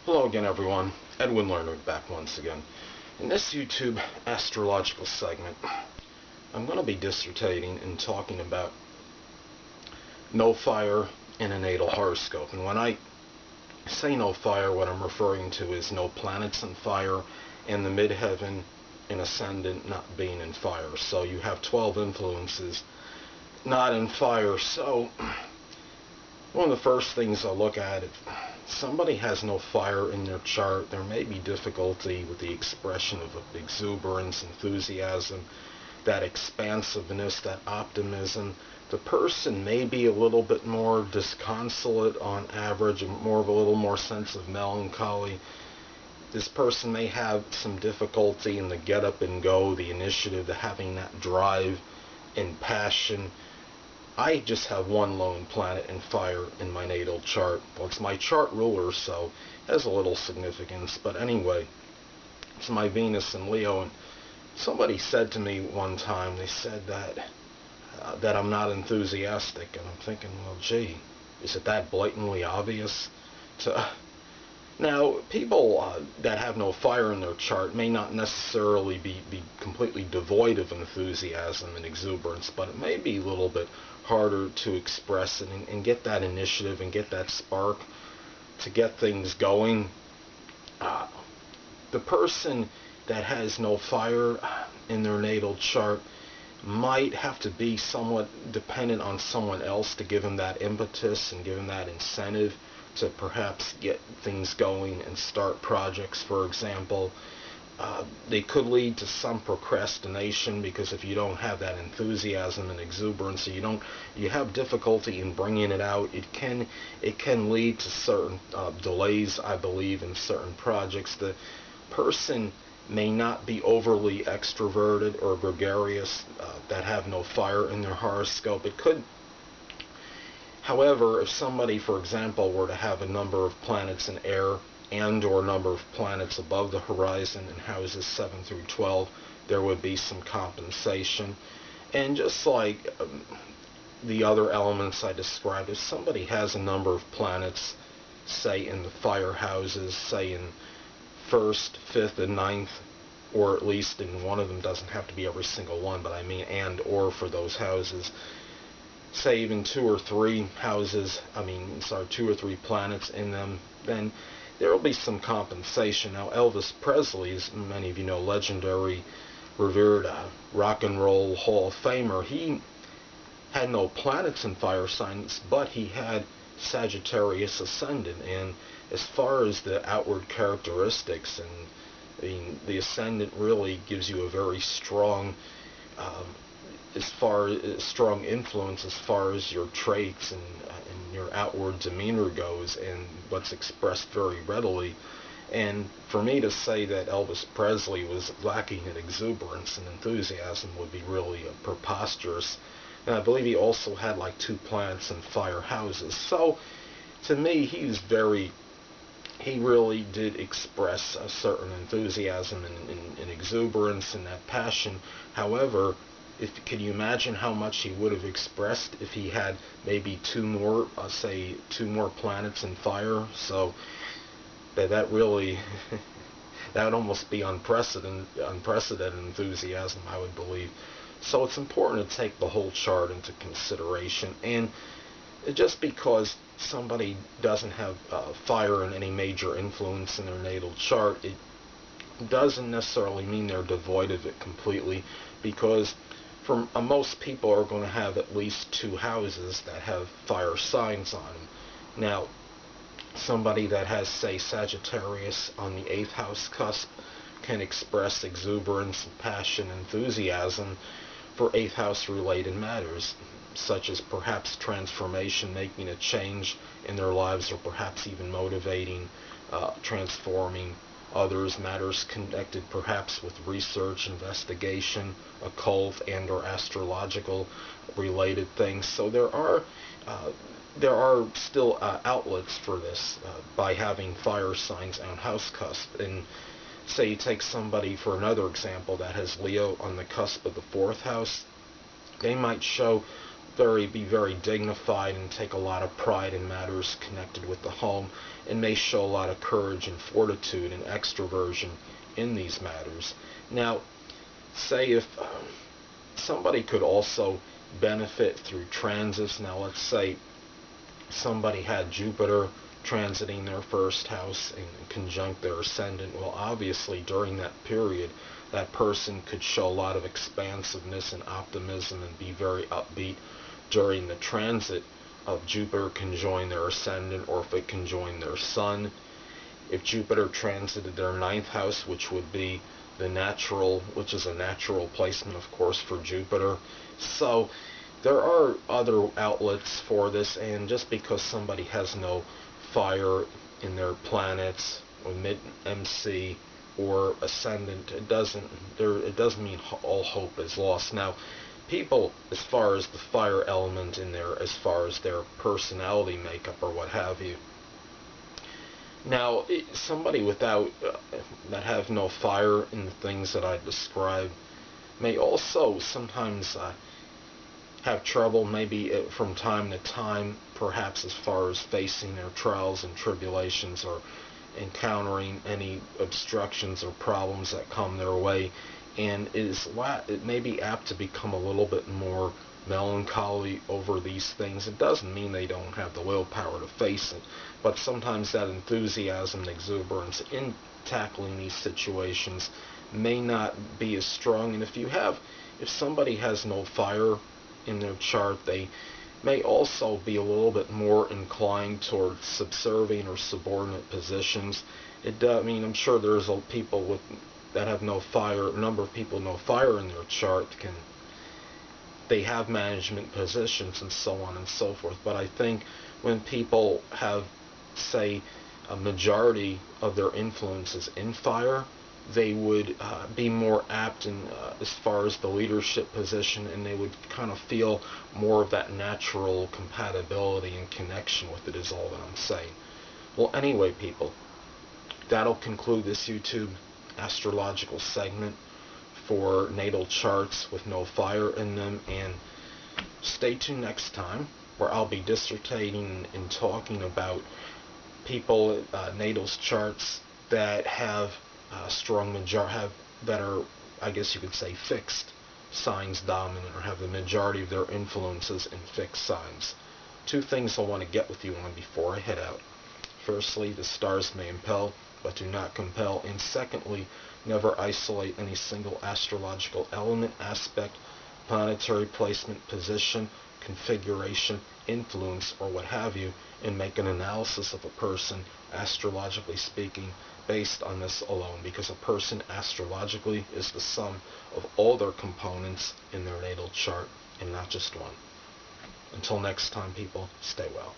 Hello again, everyone. Edwin Learnard back once again. In this YouTube astrological segment, I'm going to be dissertating and talking about no fire in a natal horoscope. And when I say no fire, what I'm referring to is no planets in fire and the midheaven and ascendant not being in fire. So you have 12 influences not in fire. So one of the first things I look at, if somebody has no fire in their chart, there may be difficulty with the expression of exuberance, enthusiasm, that expansiveness, that optimism. The person may be a little bit more disconsolate on average, and more of a little more sense of melancholy. This person may have some difficulty in the get up and go, the initiative, the having that drive and passion. I just have one lone planet in fire in my natal chart. Well, it's my chart ruler, so it has a little significance. But anyway, it's my Venus in Leo. And somebody said to me one time, they said that I'm not enthusiastic. And I'm thinking, well, gee, is it that blatantly obvious? Now, people that have no fire in their chart may not necessarily be completely devoid of enthusiasm and exuberance, but it may be a little bit harder to express it and get that initiative and get that spark to get things going. The person that has no fire in their natal chart might have to be somewhat dependent on someone else to give them that impetus and give them that incentive to perhaps get things going and start projects, for example. They could lead to some procrastination, because if you don't have that enthusiasm and exuberance, you have difficulty in bringing it out. It can lead to certain delays, I believe, in certain projects. The person may not be overly extroverted or gregarious that have no fire in their horoscope. It could. However, if somebody, for example, were to have a number of planets in air and or number of planets above the horizon in houses 7 through 12, there would be some compensation. And just like the other elements I described, if somebody has a number of planets, say in the fire houses, say in 1st, 5th, and 9th, or at least in one of them, doesn't have to be every single one, but I mean and or for those houses, say even 2 or 3 planets in them, then there will be some compensation. Now, Elvis Presley, as many of you know, legendary, revered rock and roll Hall of Famer, he had no planets in fire signs, but he had Sagittarius ascendant. And as far as the outward characteristics, and the ascendant really gives you a very strong strong influence as far as your traits and your outward demeanor goes, and what's expressed very readily. And for me to say that Elvis Presley was lacking in exuberance and enthusiasm would be really preposterous. And I believe he also had like 2 planets in fire houses. So to me, he really did express a certain enthusiasm and exuberance and that passion. However, can you imagine how much he would have expressed if he had maybe 2 more planets in fire? So that really that would almost be unprecedented enthusiasm, I would believe. So it's important to take the whole chart into consideration. And just because somebody doesn't have fire and any major influence in their natal chart, it doesn't necessarily mean they're devoid of it completely, because most people are going to have at least 2 houses that have fire signs on them. Now, somebody that has, say, Sagittarius on the 8th house cusp can express exuberance, passion, enthusiasm for 8th house related matters, such as perhaps transformation, making a change in their lives, or perhaps even motivating, transforming others, matters connected perhaps with research, investigation, occult, and or astrological related things. So there are still outlets for this by having fire signs on house cusp. And say you take somebody, for another example, that has Leo on the cusp of the 4th house, they might show be very dignified and take a lot of pride in matters connected with the home, and may show a lot of courage and fortitude and extroversion in these matters. Now, say if somebody could also benefit through transits. Now, let's say somebody had Jupiter transiting their first house and conjunct their ascendant. Well, obviously during that period, that person could show a lot of expansiveness and optimism and be very upbeat during the transit of Jupiter conjoin their ascendant, or if it conjoined their sun. If Jupiter transited their ninth house, which would be the natural, which is a natural placement, of course, for Jupiter. So there are other outlets for this, and just because somebody has no fire in their planets or mid-MC or ascendant, it doesn't mean all hope is lost. Now, people, as far as the fire element in there, as far as their personality makeup or what have you. Now, somebody without that have no fire in the things that I described may also sometimes have trouble, maybe from time to time, perhaps as far as facing their trials and tribulations or encountering any obstructions or problems that come their way, and it may be apt to become a little bit more melancholy over these things. It doesn't mean they don't have the willpower to face it, but sometimes that enthusiasm and exuberance in tackling these situations may not be as strong. And if somebody has no fire in their chart, they may also be a little bit more inclined toward subservient or subordinate positions. I'm sure there's people that have no fire, a number of people no fire in their chart they have management positions and so on and so forth. But I think when people have, say, a majority of their influences in fire, they would be more apt in as far as the leadership position, and they would kind of feel more of that natural compatibility and connection with it, is all that I'm saying. Well, anyway, people, that'll conclude this YouTube astrological segment for natal charts with no fire in them, and stay tuned next time where I'll be dissertating and talking about people natal charts that have that are, I guess you could say, fixed signs dominant, or have the majority of their influences in fixed signs. Two things I want to get with you on before I head out. Firstly, the stars may impel, but do not compel. And secondly, never isolate any single astrological element, aspect, planetary placement, position, configuration, influence, or what have you, and make an analysis of a person, astrologically speaking, based on this alone, because a person astrologically is the sum of all their components in their natal chart, and not just one. Until next time, people, stay well.